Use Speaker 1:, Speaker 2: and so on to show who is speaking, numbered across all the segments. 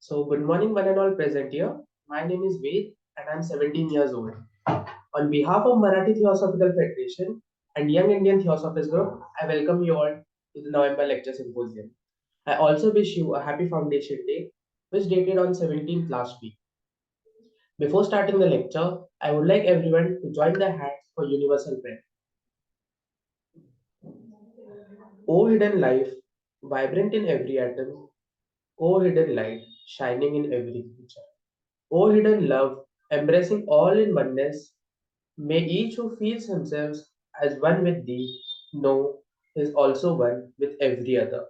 Speaker 1: So, good morning, one and all present here. My name is Ved and I'm 17 years old. On behalf of Marathi Theosophical Federation and Young Indian Theosophist Group, I welcome you all to the November Lecture Symposium. I also wish you a happy Foundation Day, which dated on 17th last week. Before starting the lecture, I would like everyone to join their hands for universal prayer. O hidden life, vibrant in every atom, O hidden light, shining in every creature. O hidden love, embracing all in oneness, may each who feels himself as one with thee know is also one with every other.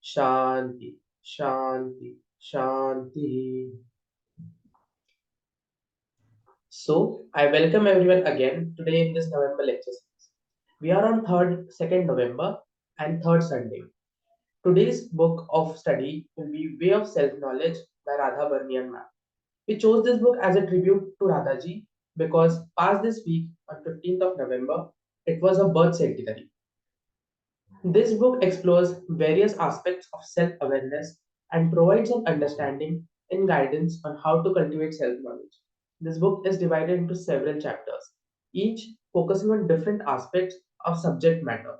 Speaker 1: Shanti, Shanti, Shanti. So, I welcome everyone again today in this November lecture series. We are on 2nd November and 3rd Sunday. Today's book of study will be Way of Self-Knowledge by Radha Barnian Ma'am. We chose this book as a tribute to Radhaji because past this week on 15th of November, it was her birth centenary. This book explores various aspects of self-awareness and provides an understanding and guidance on how to cultivate self-knowledge. This book is divided into several chapters, each focusing on different aspects of subject matter.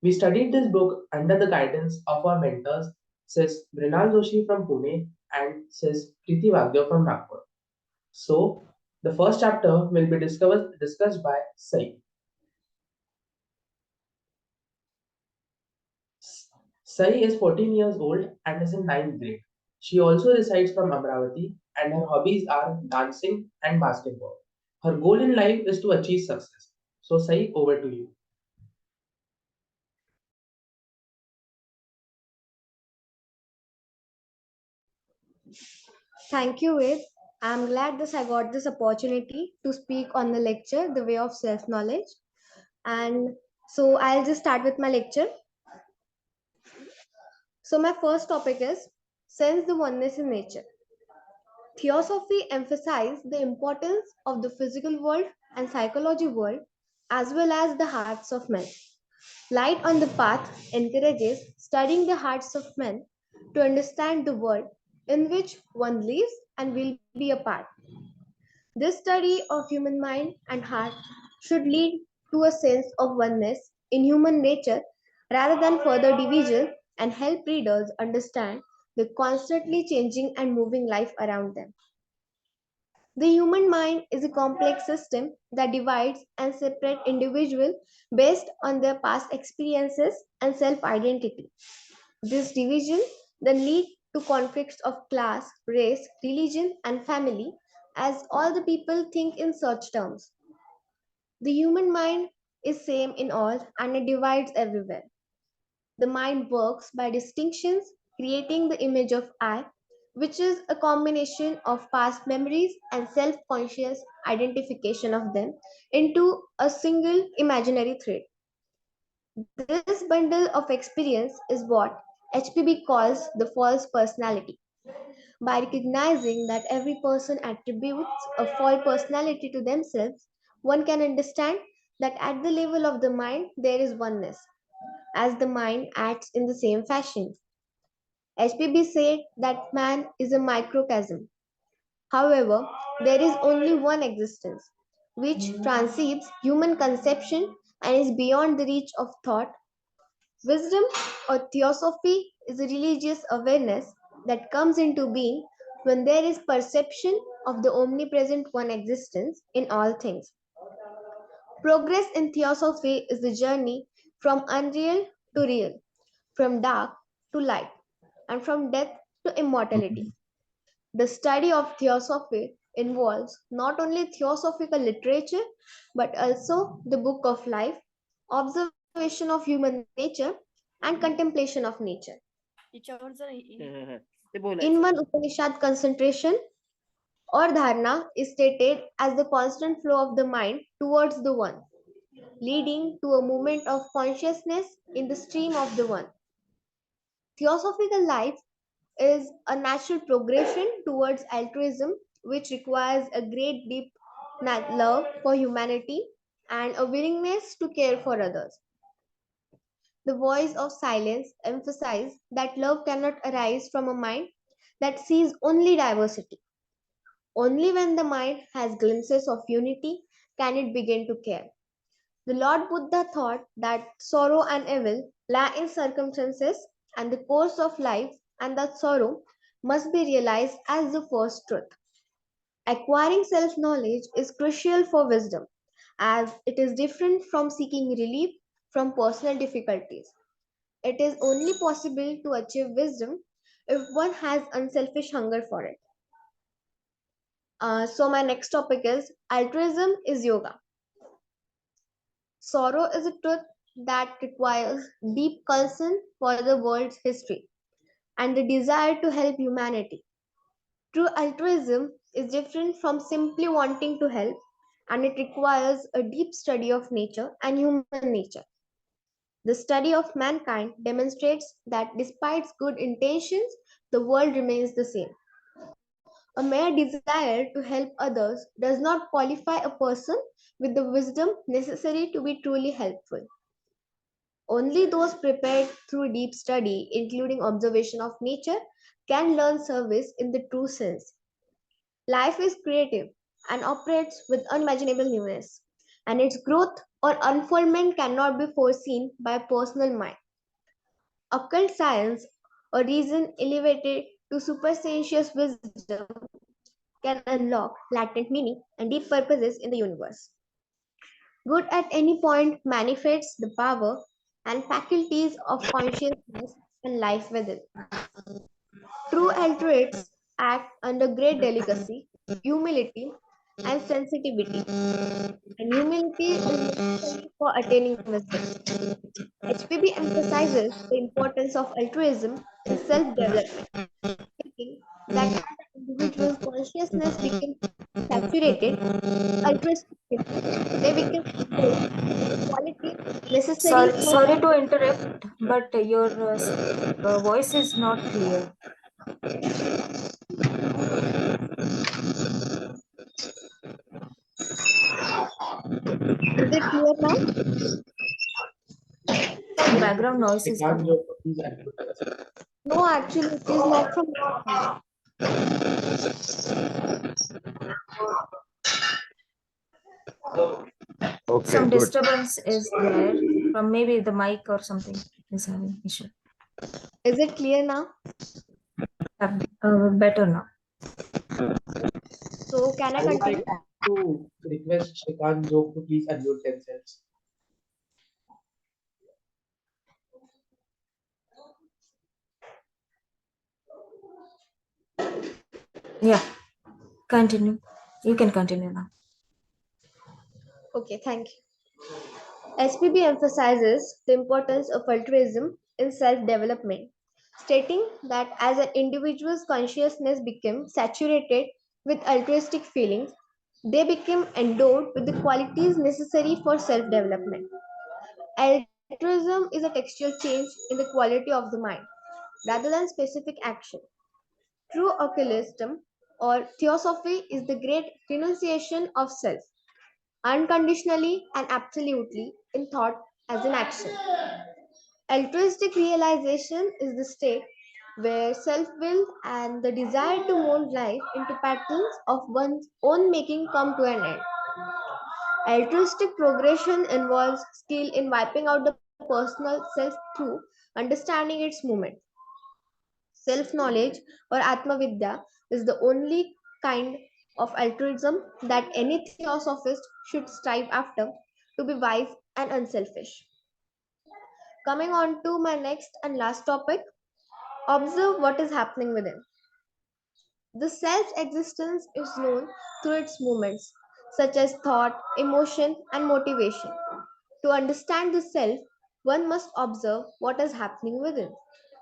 Speaker 1: We studied this book under the guidance of our mentors, Sis Mrinal Joshi from Pune and Sis Preeti Wagdev from Nagpur. So, the first chapter will be discussed by Sai. Sai is 14 years old and is in ninth grade. She also resides from Amravati and her hobbies are dancing and basketball. Her goal in life is to achieve success. So, Sai, over to you.
Speaker 2: Thank you, Ved. I'm glad I got this opportunity to speak on the lecture, The Way of Self-Knowledge. And so I'll just start with my lecture. So my first topic is Sense the Oneness in Nature. Theosophy emphasizes the importance of the physical world and psychology world as well as the hearts of men. Light on the Path encourages studying the hearts of men to understand the world in which one lives and will be a part. This study of human mind and heart should lead to a sense of oneness in human nature rather than further division and help readers understand the constantly changing and moving life around them. The human mind is a complex system that divides and separates individuals based on their past experiences and self identity. This division then leads to conflicts of class, race, religion, and family, as all the people think in such terms. The human mind is same in all and it divides everywhere. The mind works by distinctions, creating the image of I, which is a combination of past memories and self conscious identification of them into a single imaginary thread. This bundle of experience is what HPB calls the false personality. By recognizing that every person attributes a false personality to themselves, one can understand that at the level of the mind there is oneness, as the mind acts in the same fashion. HPB said that man is a microcosm. However, there is only one existence, which transcends human conception and is beyond the reach of thought. Wisdom or theosophy is a religious awareness that comes into being when there is perception of the omnipresent one existence in all things. Progress in theosophy is the journey from unreal to real, from dark to light, and from death to immortality. The study of theosophy involves not only theosophical literature but also the book of life, observation of human nature, and contemplation of nature. In one Upanishad, concentration or dharana is stated as the constant flow of the mind towards the one, leading to a movement of consciousness in the stream of the one. Theosophical life is a natural progression towards altruism, which requires a great deep love for humanity and a willingness to care for others. The voice of silence emphasizes that love cannot arise from a mind that sees only diversity. Only when the mind has glimpses of unity can it begin to care. The Lord Buddha thought that sorrow and evil lie in circumstances and the course of life, and that sorrow must be realized as the first truth. Acquiring self knowledge is crucial for wisdom, as it is different from seeking relief from personal difficulties. It is only possible to achieve wisdom if one has unselfish hunger for it. My next topic is altruism is yoga. Sorrow is a truth that requires deep concern for the world's history and the desire to help humanity. True altruism is different from simply wanting to help, and it requires a deep study of nature and human nature. The study of mankind demonstrates that despite good intentions, the world remains the same. A mere desire to help others does not qualify a person with the wisdom necessary to be truly helpful. Only those prepared through deep study, including observation of nature, can learn service in the true sense. Life is creative and operates with unimaginable newness, and its growth or unfoldment cannot be foreseen by personal mind. Occult science, or reason elevated to superstitious wisdom, can unlock latent meaning and deep purposes in the universe. Good at any point manifests the power and faculties of consciousness and life within. True altruists act under great delicacy, humility, and sensitivity, and humility is necessary for attaining wisdom. HPB emphasizes the importance of altruism in self development, stating that as an individual's consciousness becomes saturated with altruistic feelings, they become endowed with the qualities necessary for
Speaker 3: Sorry to interrupt, but your voice is not clear.
Speaker 2: is it clear now?
Speaker 3: Some background noise is
Speaker 1: Shrikant
Speaker 3: coming.
Speaker 1: Jyoti, please unmute yourself.
Speaker 2: No, actually, it is not from your side.
Speaker 4: Okay,
Speaker 3: Some
Speaker 4: good.
Speaker 3: disturbance is there from maybe the mic or something is having issue.
Speaker 2: Is it clear now?
Speaker 3: Better now.
Speaker 2: So, can I
Speaker 1: I would
Speaker 2: continue?
Speaker 1: like to request Shrikant Jyoti to please unmute themselves.
Speaker 3: Yeah, continue. You can continue now.
Speaker 2: Okay, thank you. SPB emphasizes the importance of altruism in self development, stating that as an individual's consciousness becomes saturated with altruistic feelings, they become endowed with the qualities necessary for self development. Altruism is a textual change in the quality of the mind rather than specific action. True occultism or theosophy is the great renunciation of self, unconditionally and absolutely in thought as in action. Altruistic realization is the state where self will and the desire to mold life into patterns of one's own making come to an end. Altruistic progression involves skill in wiping out the personal self through understanding its movement. Self knowledge or Atma Vidya is the only kind of altruism that any theosophist should strive after to be wise and unselfish. Coming on to my next and last topic, observe what is happening within. The self existence is known through its movements, such as thought, emotion, and motivation. To understand the self, one must observe what is happening within,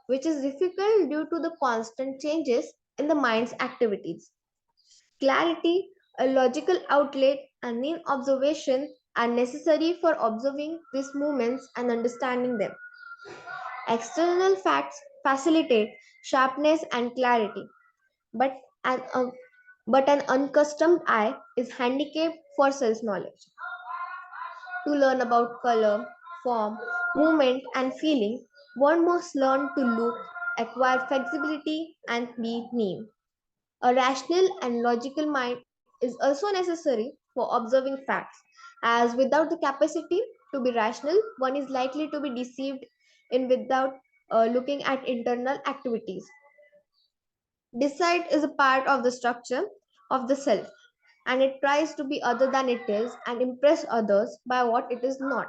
Speaker 2: which is difficult due to the constant changes in the mind's activities. Clarity, a logical outlet, and keen observation are necessary for observing these movements and understanding them. External facts facilitate sharpness and clarity, but an, um, but an unaccustomed eye is handicapped for self knowledge. To learn about color, form, movement, and feeling, one must learn to look acquire flexibility, and be neat. A rational and logical mind is also necessary for observing facts, as without the capacity to be rational, one is likely to be deceived in without looking at internal activities. Decide is a part of the structure of the self, and it tries to be other than it is and impress others by what it is not.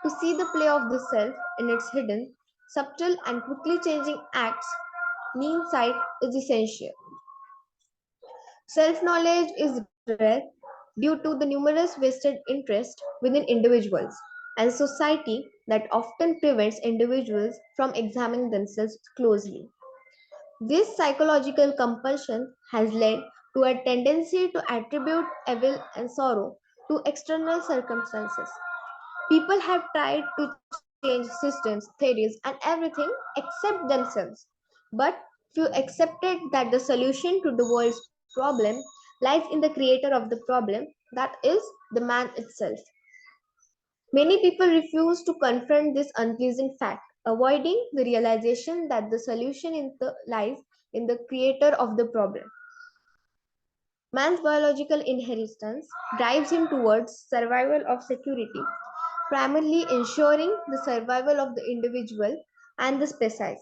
Speaker 2: To see the play of the self in its hidden, subtle, and quickly changing acts, mean sight is essential. Self knowledge is rare due to the numerous vested interests within individuals and society that often prevents individuals from examining themselves closely. This psychological compulsion has led to a tendency to attribute evil and sorrow to external circumstances. People have tried to change systems, theories, and everything except themselves. But few accepted that the solution to the world's problem lies in the creator of the problem, that is, the man itself. Many people refuse to confront this unpleasant fact, avoiding the realization that the solution lies in the creator of the problem. Man's biological inheritance drives him towards survival of security, primarily ensuring the survival of the individual and the species.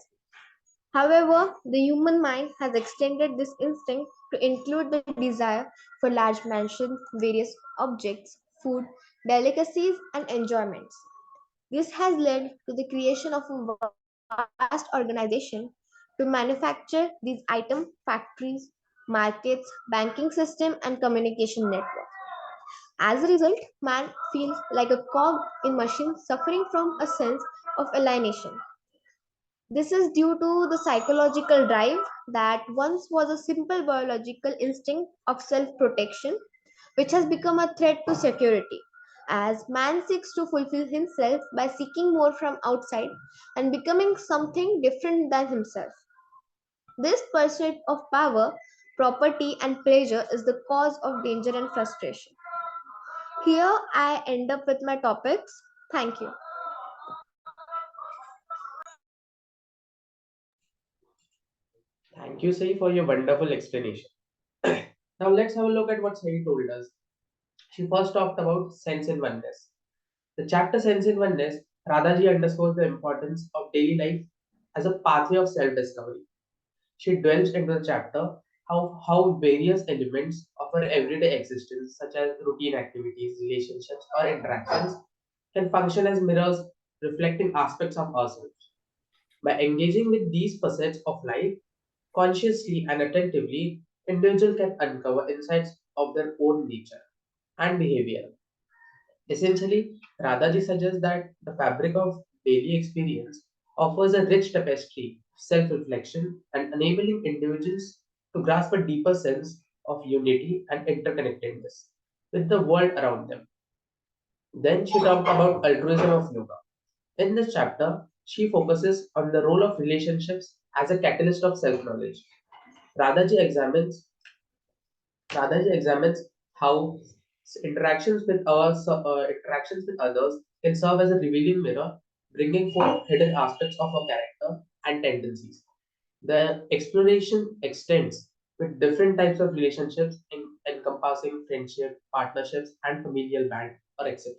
Speaker 2: However, the human mind has extended this instinct to include the desire for large mansions, various objects, food, delicacies, and enjoyments. This has led to the creation of a vast organization to manufacture these items, factories, markets, banking system, and communication network. As a result, man feels like a cog in machine suffering from a sense of alienation. This is due to the psychological drive that once was a simple biological instinct of self protection, which has become a threat to security. As man seeks to fulfill himself by seeking more from outside and becoming something different than himself. This pursuit of power, property, and pleasure is the cause of danger and frustration. Here I end up with my topics. Thank you.
Speaker 1: Thank you, Sai, for your wonderful explanation. Now let's have a look at what Sai told us. She first talked about sense in oneness. The chapter Sense in Oneness, Radhaji underscores the importance of daily life as a pathway of self-discovery. She delves into the chapter how various elements of our everyday existence, such as routine activities, relationships, or interactions, can function as mirrors reflecting aspects of ourselves. By engaging with these facets of life consciously and attentively, individuals can uncover insights of their own nature and behavior. Essentially, Radhaji suggests that the fabric of daily experience offers a rich tapestry of self reflection and enabling individuals to grasp a deeper sense of unity and interconnectedness with the world around them. Then she talked about altruism of yoga. In this chapter, she focuses on the role of relationships as a catalyst of self knowledge. Radhaji examines Radhaji examines how interactions with others can serve as a revealing mirror, bringing forth hidden aspects of our character and tendencies. The exploration extends with different types of relationships encompassing friendship, partnerships, and familial band, or etc.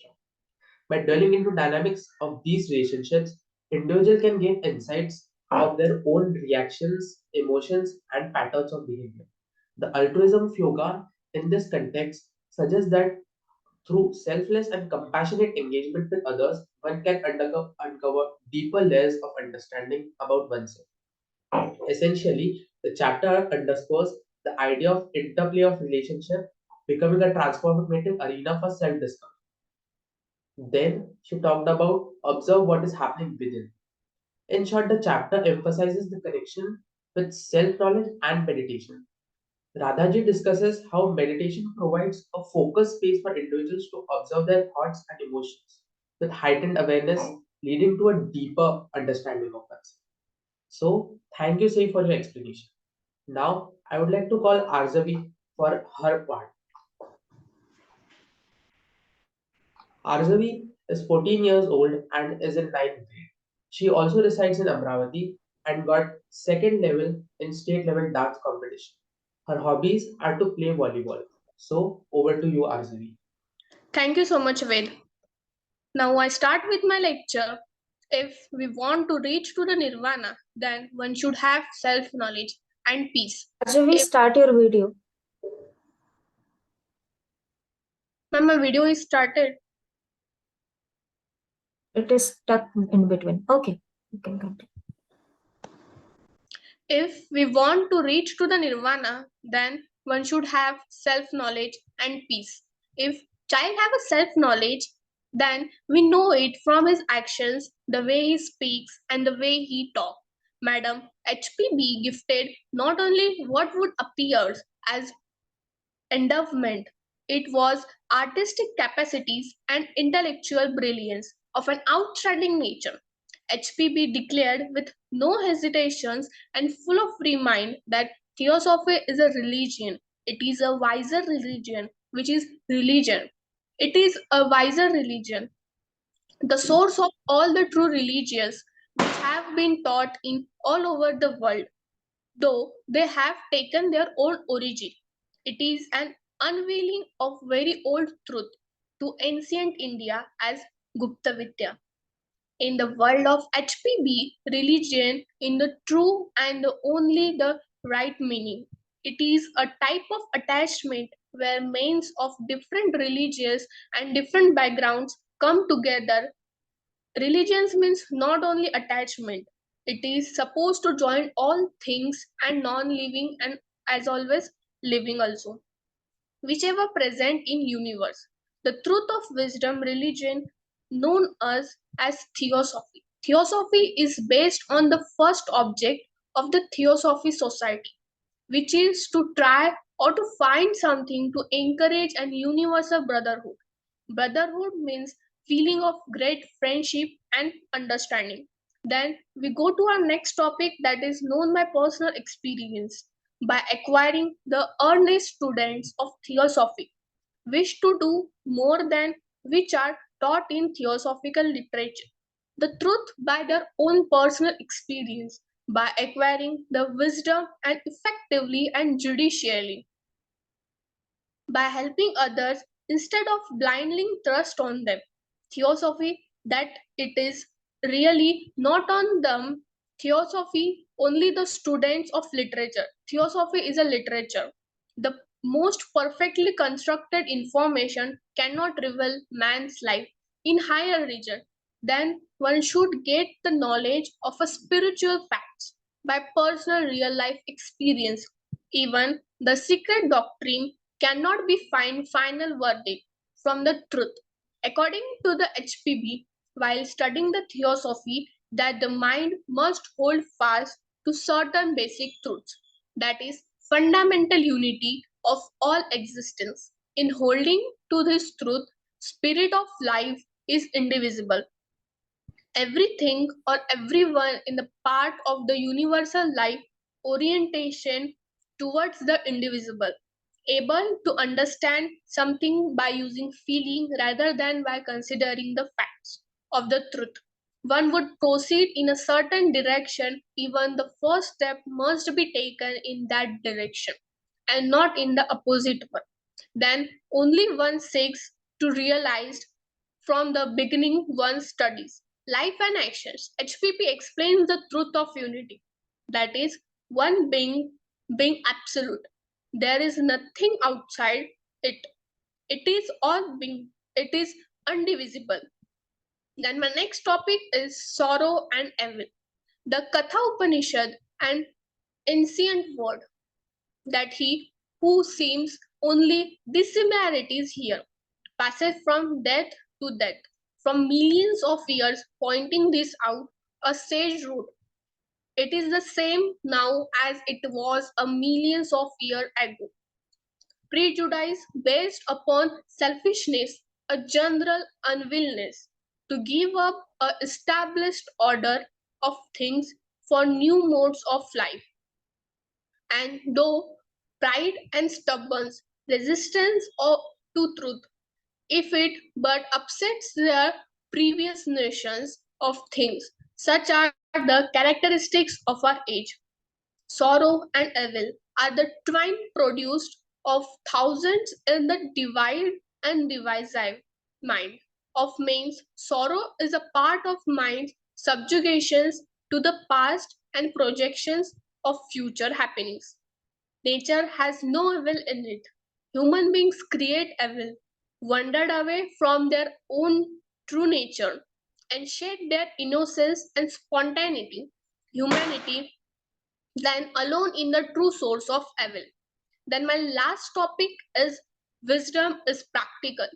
Speaker 1: By dwelling into dynamics of these relationships, individuals can gain insights of their own reactions, emotions, and patterns of behavior. The altruism of yoga in this context suggests that through selfless and compassionate engagement with others, one can uncover deeper layers of understanding about oneself. Essentially, the chapter underscores the idea of interplay of relationship becoming a transformative arena for self-discovery. Then she talked about observe what is happening within. In short, the chapter emphasizes the connection with self-knowledge and meditation. Radhaji discusses how meditation provides a focused space for individuals to observe their thoughts and emotions with heightened awareness, leading to a deeper understanding of us. So, thank you, Sai, for your explanation. Now, I would like to call Aarjavi for her part. Aarjavi is 14 years old and is in ninth grade. She also resides in Amravati and got second level in state level dance competition. Her hobbies are to play volleyball. So over to you, Aarjavi.
Speaker 4: Thank you so much, Ved. Now I start with my lecture. If we want to reach to the nirvana, then one should have self-knowledge and peace.
Speaker 3: Aarjavi,
Speaker 4: If
Speaker 3: start your video.
Speaker 4: my video is started,
Speaker 3: It is stuck in between. Okay, you can continue.
Speaker 4: if we want to reach to the nirvana, then one should have self-knowledge and peace. If child have a self-knowledge, then we know it from his actions, the way he speaks and the way he talks. Madam HPB gifted not only what would appear as endowment, it was artistic capacities and intellectual brilliance of an outstanding nature. HPB declared with no hesitations and full of free mind that theosophy is a religion. It is a wiser religion, which is religion. It is a wiser religion, the source of all the true religions which have been taught in all over the world, though they have taken their own origin. It is an unveiling of very old truth to ancient India as Gupta Vidya. In the world of HPB, religion in the true and the only the right meaning. It is a type of attachment where men of different religions and different backgrounds come together. Religions means not only attachment, it is supposed to join all things and non-living and as always living also, whichever present in universe. The truth of wisdom religion known as theosophy. Theosophy is based on the first object of the Theosophy Society, which is to try or to find something to encourage an universal brotherhood. Brotherhood means feeling of great friendship and understanding. Then we go to our next topic that is known by personal experience. By acquiring the earnest students of theosophy wish to do more than which are taught in theosophical literature. The truth by their own personal experience, by acquiring the wisdom and effectively and judicially, by helping others instead of blindly trust on them. Theosophy that it is really not on them. Theosophy only the students of literature. Theosophy is a literature. The most perfectly constructed information cannot reveal man's life in higher region. Then one should get the knowledge of a spiritual facts by personal real life experience. Even the secret doctrine cannot be find final verdict from the truth. According to the HPB, while studying the theosophy, that the mind must hold fast to certain basic truths, that is, fundamental unity of all existence. In holding to this truth, spirit of life is indivisible. Everything or everyone in the part of the universal life orientation towards the indivisible, able to understand something by using feeling rather than by considering the facts of the truth. One would proceed in a certain direction, even the first step must be taken in that direction and not in the opposite one. Then only one seeks to realize from the beginning one studies life and actions. HPP explains the truth of unity, that is, one being absolute. There is nothing outside it. It is all being. It is undivisible. Then my next topic is sorrow and evil. The Katha Upanishad, an ancient word that he who seems only dissimilarities here passes from death to death, from millions of years, pointing this out, a sage root. It is the same now as it was a millions of years ago. Prejudice based upon selfishness, a general unwillingness to give up a established order of things for new modes of life. And though pride and stubborn resistance to truth, if it but upsets their previous notions of things, Such are the characteristics of our age. Sorrow and evil are the twin produced of thousands in the divide and divisive mind of minds. Sorrow is a part of mind's subjugations to the past and projections of future happenings. Nature has no evil in it. Human beings create evil, wandered away from their own true nature, and shed their innocence and spontaneity. Humanity then alone in the true source of evil. Then my last topic is wisdom is practical.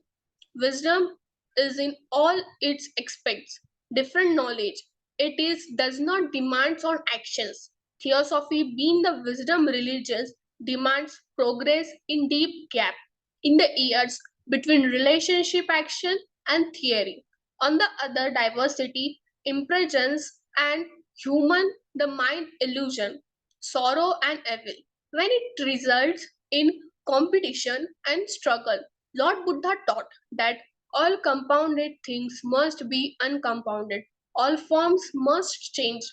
Speaker 4: Wisdom is in all its aspects, different knowledge. It is does not demands on actions. Theosophy, being the wisdom religions, demands progress in deep gap in the years between relationship action and theory. On the other, diversity, impressions, and human the mind illusion, sorrow and evil. When it results in competition and struggle, Lord Buddha taught that all compounded things must be uncompounded, all forms must change,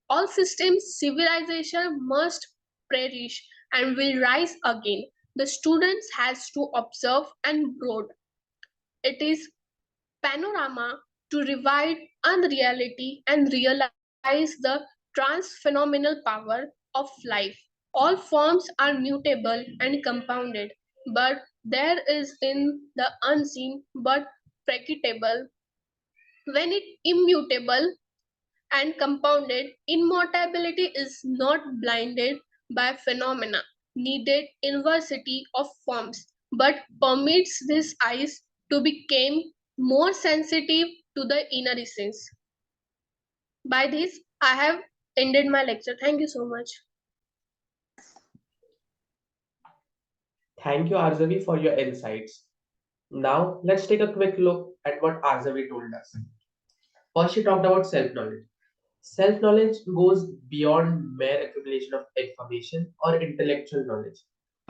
Speaker 4: all systems, civilization must perish and will rise again. The students has to observe and broad. It is panorama to revive unreality and realize the transphenomenal power of life. All forms are mutable and compounded, but there is in the unseen but predictable. When it immutable and compounded, immortality is not blinded by phenomena, needed inversity of forms, but permits these eyes to become more sensitive to the inner essence. By this, I have ended my lecture. Thank you so much.
Speaker 1: Thank you, Arzavi, for your insights. Now, let's take a quick look at what Arzavi told us. First, she talked about self knowledge. Self knowledge goes beyond mere accumulation of information or intellectual knowledge,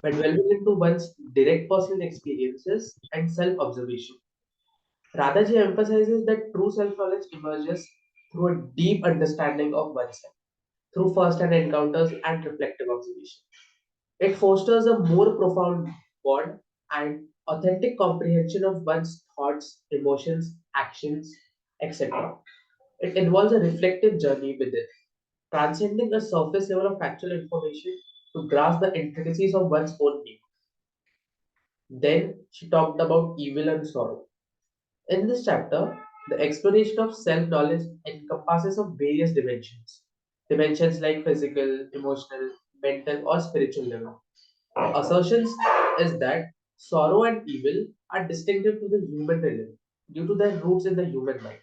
Speaker 1: but delving into one's direct personal experiences and self observation. Radhaji emphasizes that true self knowledge emerges through a deep understanding of oneself, through first hand encounters and reflective observation. It fosters a more profound bond and authentic comprehension of one's thoughts, emotions, actions, etc. It involves a reflective journey within, transcending a surface level of factual information to grasp the intricacies of one's own being. Then she talked about evil and sorrow. In this chapter, the exploration of self-knowledge encompasses of various dimensions. Dimensions like physical, emotional, mental, or spiritual level. Assertions is that sorrow and evil are distinctive to the human realm due to their roots in the human mind.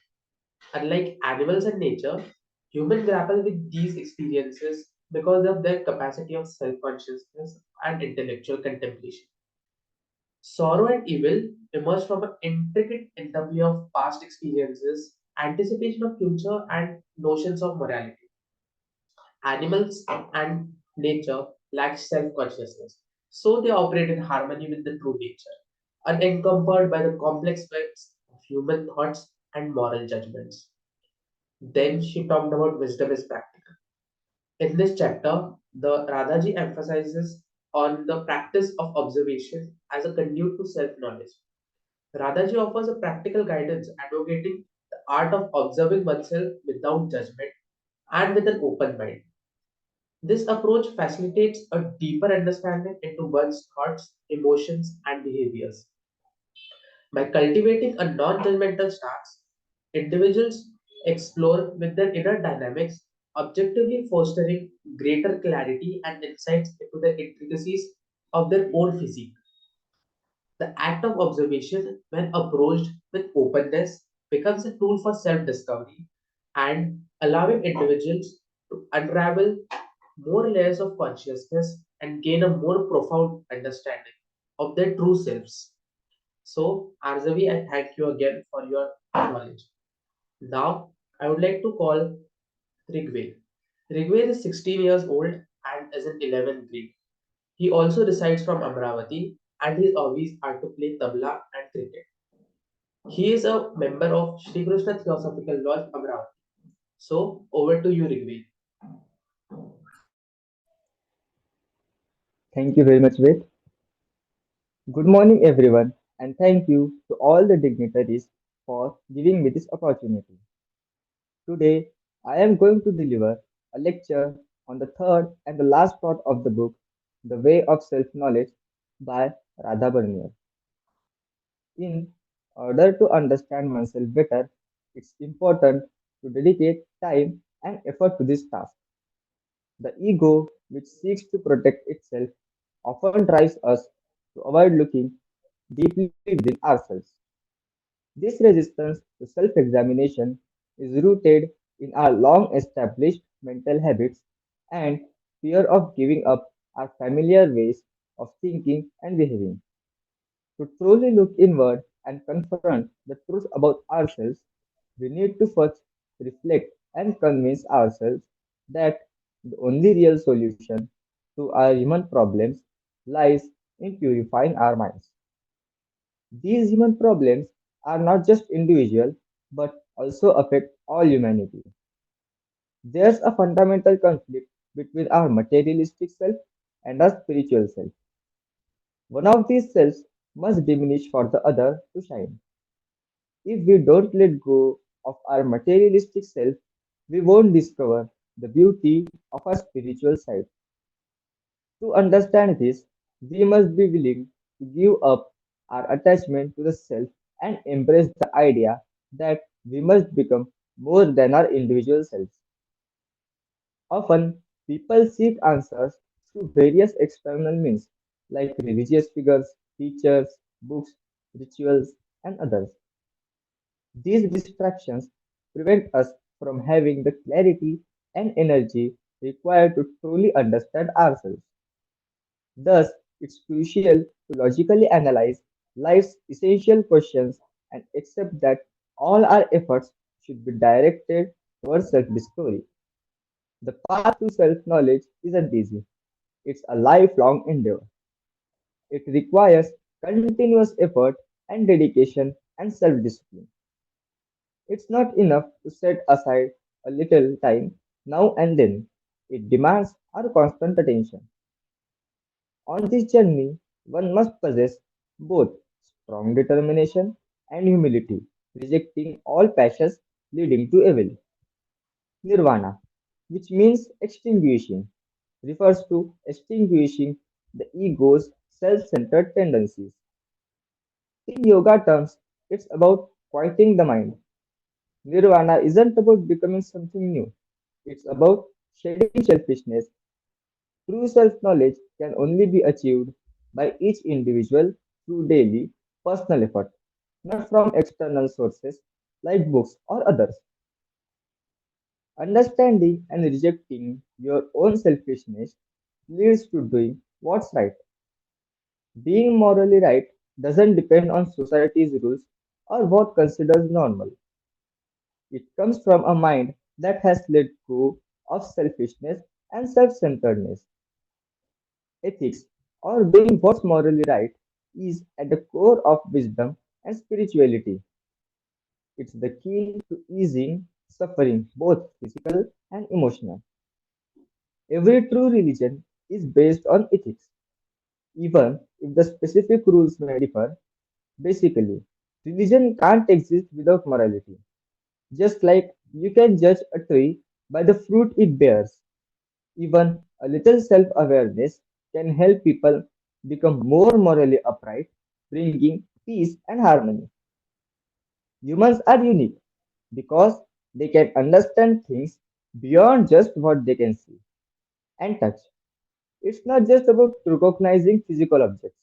Speaker 1: Unlike animals and nature, humans grapple with these experiences because of their capacity of self-consciousness and intellectual contemplation. Sorrow and evil emerge from an intricate interplay of past experiences, anticipation of future, and notions of morality. Animals and nature lack self consciousness, so they operate in harmony with the true nature, unencumbered by the complex webs of human thoughts and moral judgments. Then she talked about wisdom is practical. In this chapter, the Radhaji emphasizes on the practice of observation as a conduit to self knowledge. Radhaji offers a practical guidance advocating the art of observing oneself without judgment and with an open mind. This approach facilitates a deeper understanding into one's thoughts, emotions, and behaviors. By cultivating a non judgmental stance, individuals explore with their inner dynamics, objectively fostering greater clarity and insights into the intricacies of their own physique. The act of observation, when approached with openness, becomes a tool for self discovery and allowing individuals to unravel more layers of consciousness and gain a more profound understanding of their true selves. So, Arzavi, I thank you again for your knowledge. Now, I would like to call Rheegved. Rheegved is 16 years old and is in 11th grade. He also resides from Amravati and his hobbies are to play tabla and cricket. He is a member of Shri Krishna Theosophical Lodge, Amravati. So over to you, Rigved.
Speaker 5: Thank you very much, Ved. Good morning, everyone, and thank you to all the dignitaries for giving me this opportunity. Today, I am going to deliver a lecture on the third and the last part of the book, The Way of Self Knowledge by Radha Barniyar. In order to understand oneself better, it's important to dedicate time and effort to this task. The ego, which seeks to protect itself, often drives us to avoid looking deeply within ourselves. This resistance to self examination is rooted in our long established mental habits and fear of giving up our familiar ways of thinking and behaving. To truly look inward and confront the truth about ourselves, we need to first reflect and convince ourselves that the only real solution to our human problems lies in purifying our minds. These human problems are not just individual but also affect all humanity. There's a fundamental conflict between our materialistic self and our spiritual self. One of these selves must diminish for the other to shine. If we don't let go of our materialistic self, we won't discover the beauty of our spiritual side. To understand this, we must be willing to give up our attachment to the self and embrace the idea that we must become more than our individual selves. Often, people seek answers through various external means like religious figures, teachers, books, rituals, and others. These distractions prevent us from having the clarity and energy required to truly understand ourselves. Thus, it's crucial to logically analyze life's essential questions and accept that all our efforts should be directed towards self discovery. The path to self knowledge isn't easy, it's a lifelong endeavor. It requires continuous effort and dedication and self discipline. It's not enough to set aside a little time now and then, it demands our constant attention. On this journey, one must possess both strong determination and humility, rejecting all passions leading to evil. Nirvana, which means extinguishing, refers to extinguishing the ego's self centered tendencies. In yoga terms, it's about quieting the mind. Nirvana isn't about becoming something new, it's about shedding selfishness. True self knowledge can only be achieved by each individual through daily personal effort, not from external sources like books or others. Understanding and rejecting your own selfishness leads to doing what's right. Being morally right doesn't depend on society's rules or what considers normal. It comes from a mind that has let go of selfishness and self centeredness. Ethics, or doing what's morally right, is at the core of wisdom and spirituality. It's the key to easing suffering, both physical and emotional. Every true religion is based on ethics, even if the specific rules may differ. Basically, religion can't exist without morality. Just like you can judge a tree by the fruit it bears, even a little self awareness can help people become more morally upright, bringing peace and harmony. Humans are unique because they can understand things beyond just what they can see and touch. It's not just about recognizing physical objects,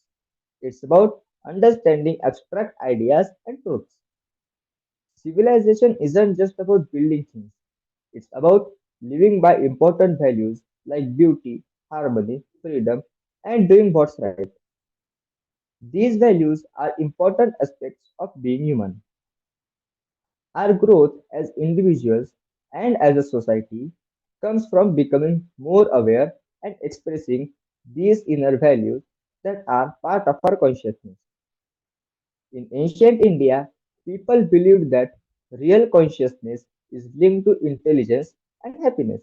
Speaker 5: it's about understanding abstract ideas and truths. Civilization isn't just about building things, it's about living by important values like beauty, harmony, freedom, and doing what's right. These values are important aspects of being human. Our growth as individuals and as a society comes from becoming more aware and expressing these inner values that are part of our consciousness. In ancient India, people believed that real consciousness is linked to intelligence and happiness.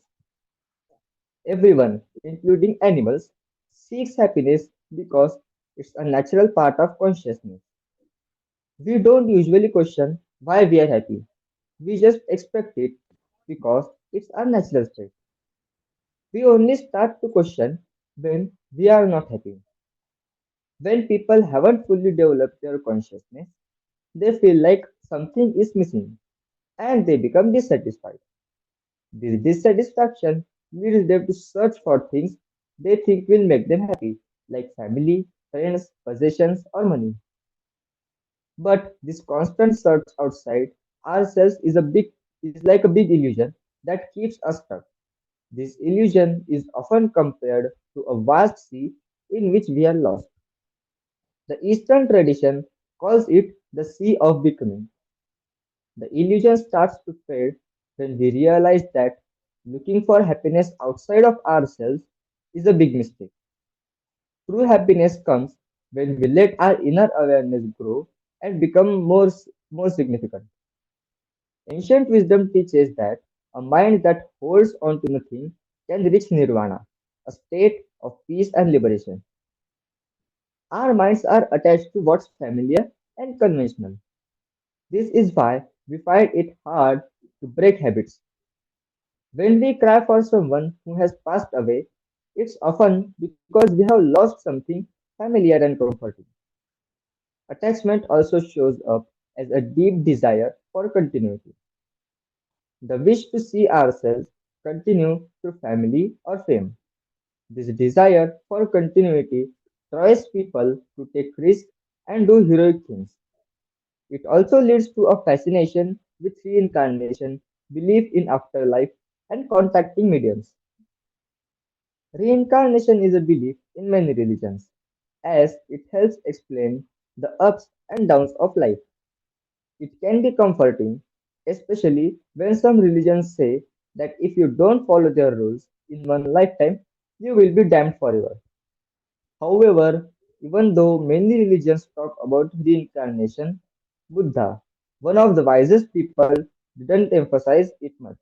Speaker 5: Everyone, including animals, seeks happiness because it's a natural part of consciousness. We don't usually question why we are happy. We just expect it because it's our natural state. We only start to question when we are not happy. When people haven't fully developed their consciousness, they feel like something is missing and they become dissatisfied. This dissatisfaction leads them to search for things they think will make them happy, like family, friends, possessions, or money. But this constant search outside ourselves is like a big illusion that keeps us stuck. This illusion is often compared to a vast sea in which we are lost. The Eastern tradition calls it the sea of becoming. The illusion starts to fade when we realize that looking for happiness outside of ourselves is a big mistake. True happiness comes when we let our inner awareness grow and become more significant. Ancient wisdom teaches that a mind that holds on to nothing can reach nirvana, a state of peace and liberation. Our minds are attached to what's familiar and conventional. This is why we find it hard to break habits. When we cry for someone who has passed away, it's often because we have lost something familiar and comforting. Attachment also shows up as a deep desire for continuity, the wish to see ourselves continue through family or fame. This desire for continuity drives people to take risks and do heroic things. It also leads to a fascination with reincarnation, belief in afterlife, and contacting mediums. Reincarnation is a belief in many religions, as it helps explain the ups and downs of life. It can be comforting, especially when some religions say that if you don't follow their rules in one lifetime, you will be damned forever. However, even though many religions talk about reincarnation, Buddha, one of the wisest people, didn't emphasize it much.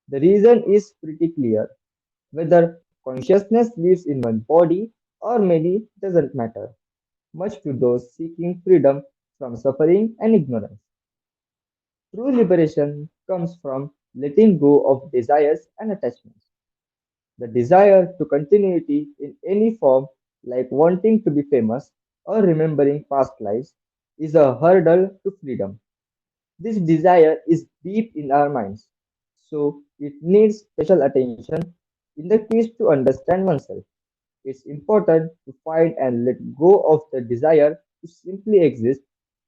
Speaker 5: The reason is pretty clear. Whether consciousness lives in one body or many doesn't matter much to those seeking freedom from suffering and ignorance. True liberation comes from letting go of desires and attachments. The desire to continuity in any form, like wanting to be famous or remembering past lives, is a hurdle to freedom. This desire is deep in our minds, so it needs special attention in the quest to understand oneself. It's important to find and let go of the desire to simply exist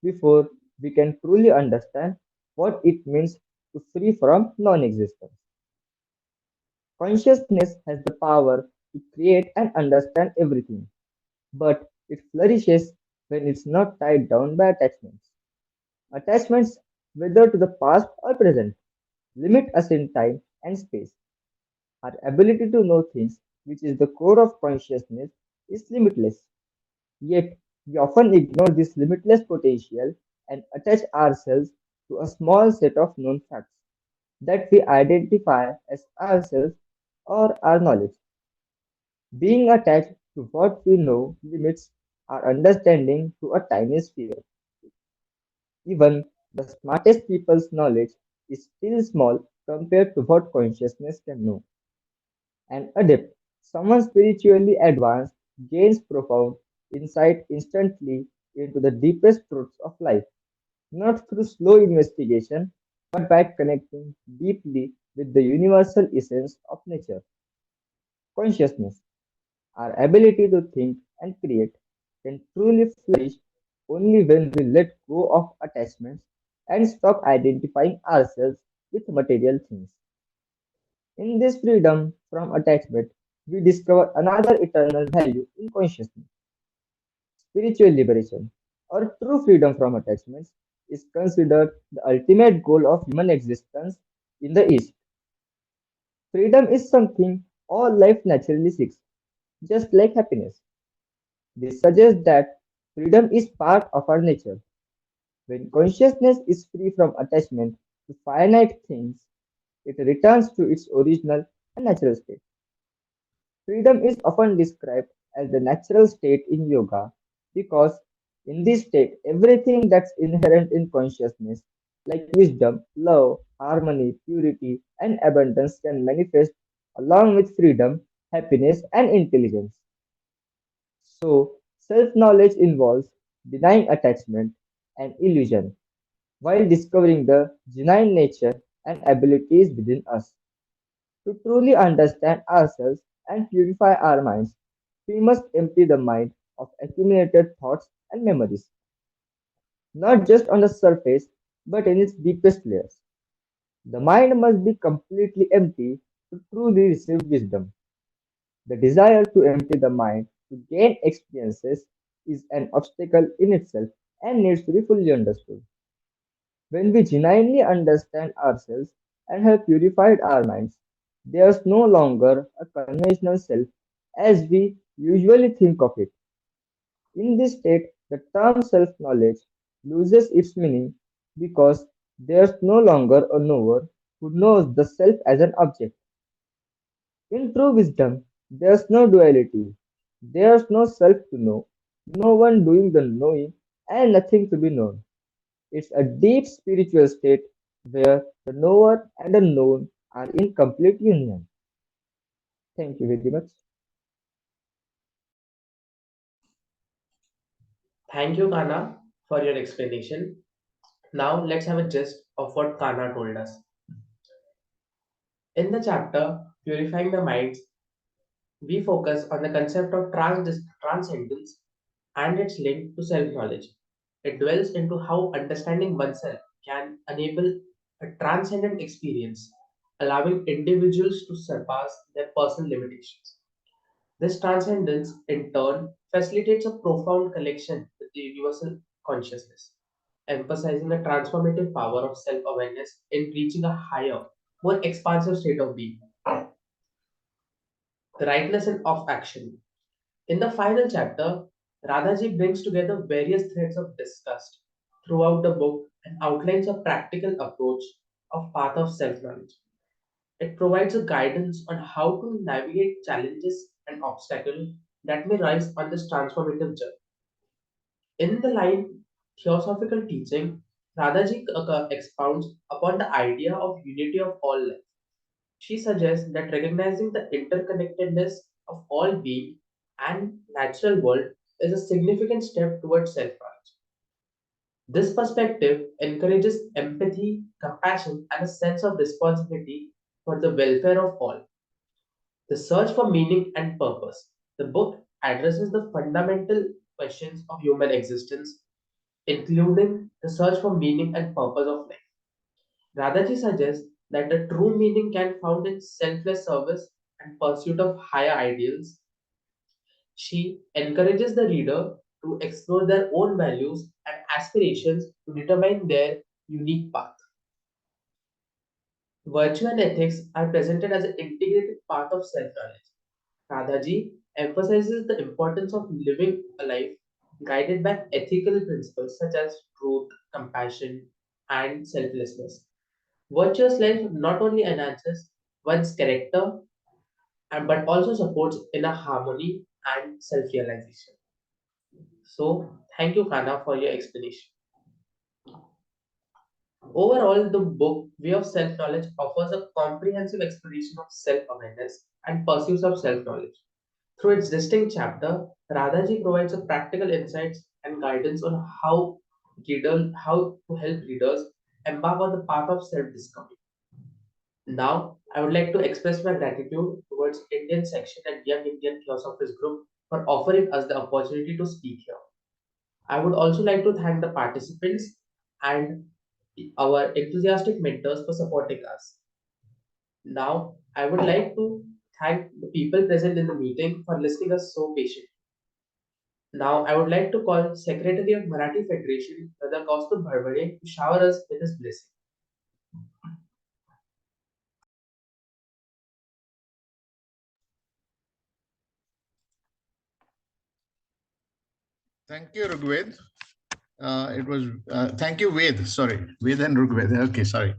Speaker 5: before we can truly understand what it means to free from non existence. Consciousness has the power to create and understand everything, but it flourishes when it's not tied down by attachments. Attachments, whether to the past or present, limit us in time and space. Our ability to know things, which is the core of consciousness, is limitless. Yet, we often ignore this limitless potential and attach ourselves to a small set of known facts that we identify as ourselves or our knowledge. Being attached to what we know limits our understanding to a tiny sphere. Even the smartest people's knowledge is still small compared to what consciousness can know. And adept, someone spiritually advanced, gains profound insight instantly into the deepest truths of life, not through slow investigation, but by connecting deeply with the universal essence of nature. Consciousness, our ability to think and create, can truly flourish only when we let go of attachments and stop identifying ourselves with material things. In this freedom from attachment, we discover another eternal value in consciousness, spiritual liberation, or true freedom from attachments is considered the ultimate goal of human existence in the East. Freedom is something all life naturally seeks, just like happiness. This suggests that freedom is part of our nature. When consciousness is free from attachment to to finite things, it returns to its original and natural state. Freedom is often described as the natural state in yoga because in this state, everything that's inherent in consciousness, like wisdom, love, harmony, purity, and abundance, can manifest along with freedom, happiness, and intelligence. So, self knowledge involves denying attachment and illusion while discovering the genuine nature and abilities within us. To truly understand ourselves and purify our minds, we must empty the mind of accumulated thoughts and memories, not just on the surface, but in its deepest layers. The mind must be completely empty to truly receive wisdom. The desire to empty the mind to gain experiences is an obstacle in itself and needs to be fully understood. When we genuinely understand ourselves and have purified our minds, there's no longer a conventional self as we usually think of it. In this state, the term self knowledge loses its meaning because there's no longer a knower who knows the self as an object. In true wisdom, there's no duality. There's no self to know, no one doing the knowing, and nothing to be known. It's a deep spiritual state where the knower and the known are in complete union. Thank you very much.
Speaker 1: Thank you, Kana, for your explanation. Now let's have a gist of what Kana told us. In the chapter Purifying the Minds, we focus on the concept of transcendence and its link to self knowledge. It dwells into how understanding oneself can enable a transcendent experience, allowing individuals to surpass their personal limitations. This transcendence, in turn, facilitates a profound connection with the universal consciousness, emphasizing the transformative power of self awareness in reaching a higher, more expansive state of being. The rightness of action. In the final chapter, Radhaji brings together various threads of discussed throughout the book and outlines a practical approach of path of self-knowledge. It provides a guidance on how to navigate challenges and obstacles that may rise on this transformative journey. In the line Theosophical Teaching, Radhaji expounds upon the idea of unity of all life. She suggests that recognizing the interconnectedness of all being and natural world is a significant step towards self-knowledge. This perspective encourages empathy, compassion, and a sense of responsibility for the welfare of all. The search for meaning and purpose. The book addresses the fundamental questions of human existence, including the search for meaning and purpose of life. Radhaji suggests that the true meaning can found in selfless service and pursuit of higher ideals. She encourages the reader to explore their own values and aspirations to determine their unique path. Virtue and ethics are presented as an integrated part of self knowledge. Radhaji emphasizes the importance of living a life guided by ethical principles such as truth, compassion, and selflessness. Virtuous life not only enhances one's character but also supports inner harmony and self realization. So, thank you, Kana, for your explanation. Overall, the book Way of Self Knowledge offers a comprehensive exploration of self awareness and pursuits of self knowledge. Through its distinct chapter, Radhaji provides a practical insights and guidance on how to help readers embark on the path of self discovery. Now, I would like to express my gratitude towards Indian section and Young Indian Theosophists Group for offering us the opportunity to speak here. I would also like to thank the participants and our enthusiastic mentors for supporting us. Now, I would like to thank the people present in the meeting for listening us so patiently. Now, I would like to call Secretary of Marathi Federation, Brother Kaustubh Bharwade, to shower us with his blessing.
Speaker 6: Thank you, Rugved. It was thank you, Ved. Sorry, Ved and Rugved. Okay, sorry.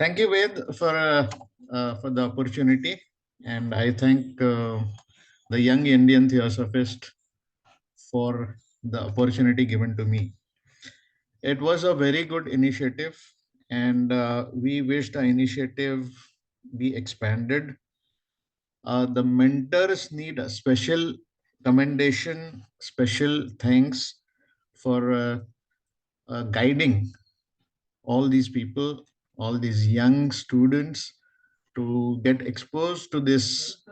Speaker 6: Thank you, Ved, for the opportunity, and I thank the young Indian theosophist for the opportunity given to me. It was a very good initiative, and we wish the initiative be expanded. The mentors need a special commendation, special thanks for guiding all these people, all these young students to get exposed to this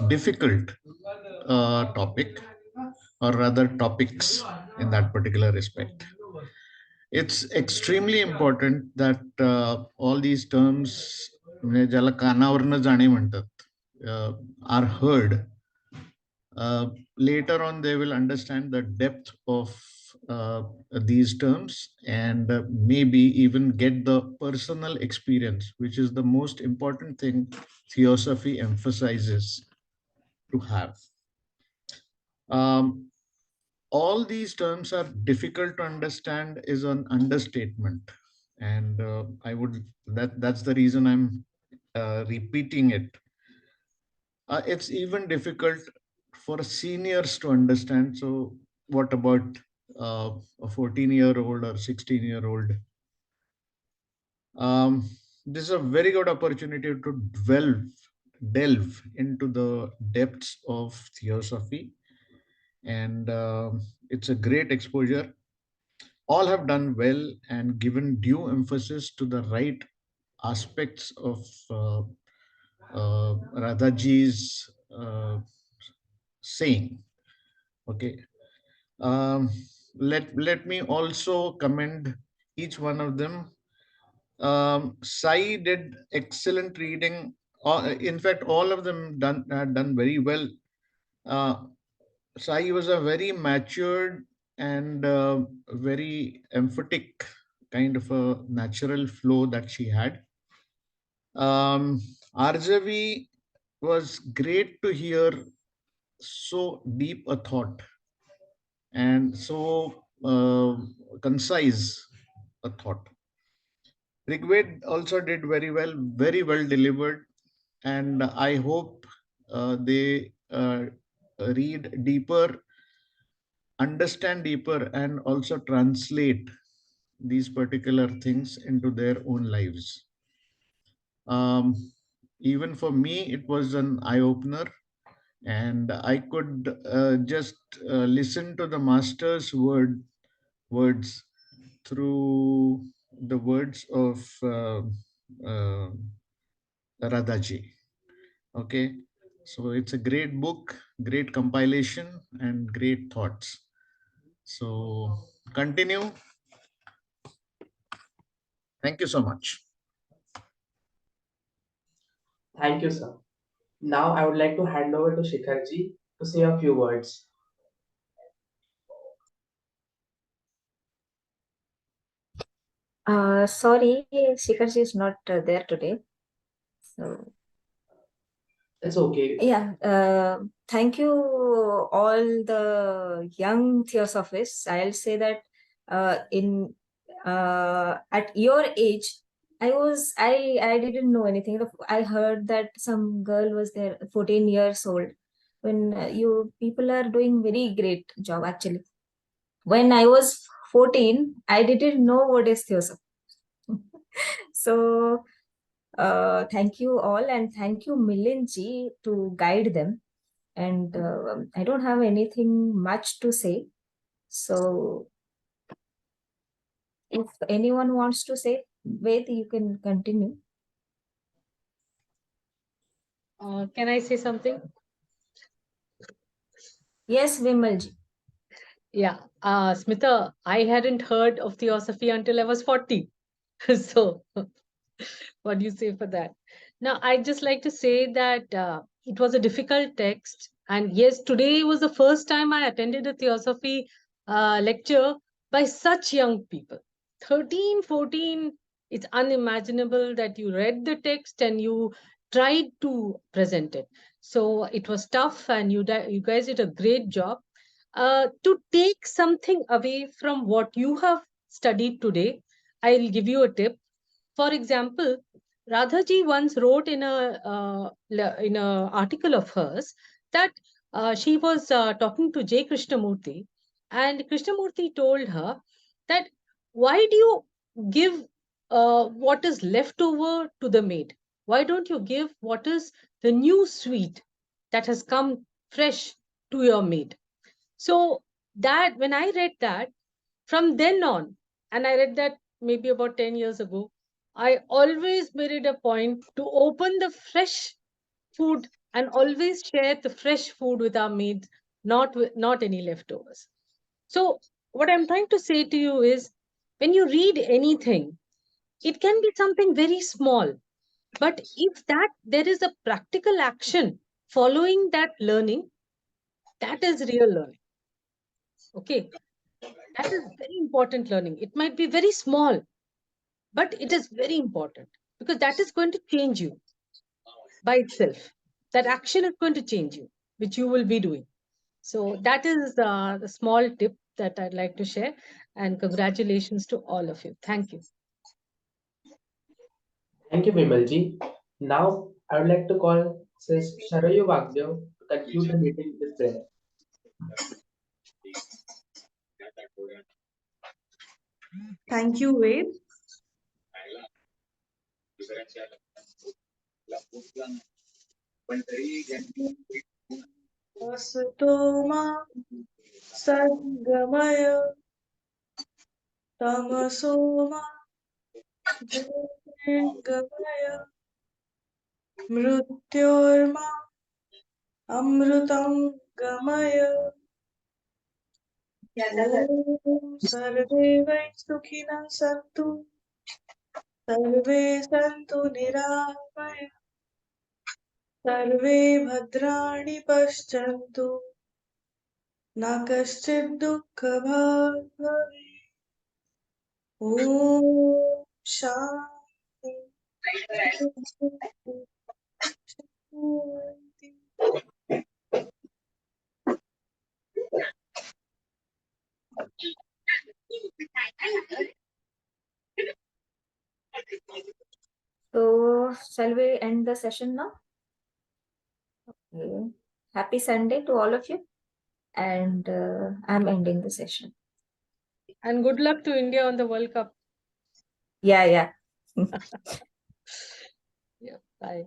Speaker 6: difficult topic, or rather topics in that particular respect. It's extremely important that all these terms म्हणजे ज्याला कानावरनं जाणे म्हणतात, are heard. Later on, they will understand the depth of these terms, and maybe even get the personal experience, which is the most important thing theosophy emphasizes to have. Um, all these terms are difficult to understand is an understatement, and that's the reason I'm repeating it. It's even difficult for seniors to understand. So, what about a 14-year-old or 16-year-old? This is a very good opportunity to delve into the depths of theosophy, and it's a great exposure. All have done well and given due emphasis to the right aspects of Radhaji's saying. Okay. Um, let me also commend each one of them. Sai did excellent reading. In fact, all of them had done very well. Uh, Sai was a very matured and very emphatic kind of a natural flow that she had. Aarjavi was great to hear so deep a thought and so concise a thought. Rheegved also did very well delivered, and I hope they read deeper, understand deeper, and also translate these particular things into their own lives. Um, Even for me, it was an eye opener, and I could just listen to the master's words through the words of uh, Radhaji. Okay, so it's a great book, great compilation, and great thoughts. So continue. Thank you so much.
Speaker 1: Thank you, sir. Now I would like to hand over to Shikharji to say a few words.
Speaker 3: Sorry, Shikarji is not there today. So
Speaker 1: It's okay.
Speaker 3: yeah, thank you all the young theosophists. I'll say that in at your age, I didn't know anything. I heard that some girl was there, 14 years old. When you people are doing very great job actually. When I was 14, I didn't know what is theosophy. So thank you all, and thank you Milinji to guide them. And I don't have anything much to say. So if anyone wants to say, Ved, you can continue.
Speaker 7: Can I say something?
Speaker 3: Yes, Vimalji.
Speaker 7: Yeah, Smita, I hadn't heard of theosophy until I was 40. So, what do you say for that? Now, I'd just like to say that it was a difficult text. And yes, today was the first time I attended a theosophy lecture by such young people. 13, 14, it's unimaginable that you read the text and you tried to present it. So it was tough, and you guys did a great job. To take something away from what you have studied today, I'll give you a tip. For example, Radhaji once wrote in a article of hers that she was talking to J. Krishnamurti, and Krishnamurti told her that why do you give what is left over to the maid? Why don't you give what is the new sweet that has come fresh to your maid? So that when I read that, from then on, and I read that maybe about 10 years ago, I always made it a point to open the fresh food and always share the fresh food with our maids, not any leftovers. So what I'm trying to say to you is, when you read anything, it can be something very small, but if that there is a practical action following that learning, that is real learning. Okay, that is very important learning. It might be very small, but it is very important because that is going to change you by itself. That action is going to change you, which you will be doing. So that is the small tip that I'd like to share. And congratulations to all of you. Thank you.
Speaker 1: Thank you, Vimalji. Now, I would like to call Sis Sharayu Wagdev to conclude the meeting with prayer.
Speaker 8: Thank you, Ved. Asato ma sadgamaya tamaso ma jyotirgamaya mrityorma amrutam gamaya. Om sarve vai sukhina santu sarve santu niramaya सर्वे भद्राणि पश्यन्तु न कश्चित् दुःखभाग् भवेत्। ॐ शान्ति शान्ति।
Speaker 3: So, shall we end the session now? Okay. Happy Sunday to all of you. And I'm ending the session.
Speaker 7: And good luck to India on the World Cup.
Speaker 3: Yeah.
Speaker 7: Yeah, bye.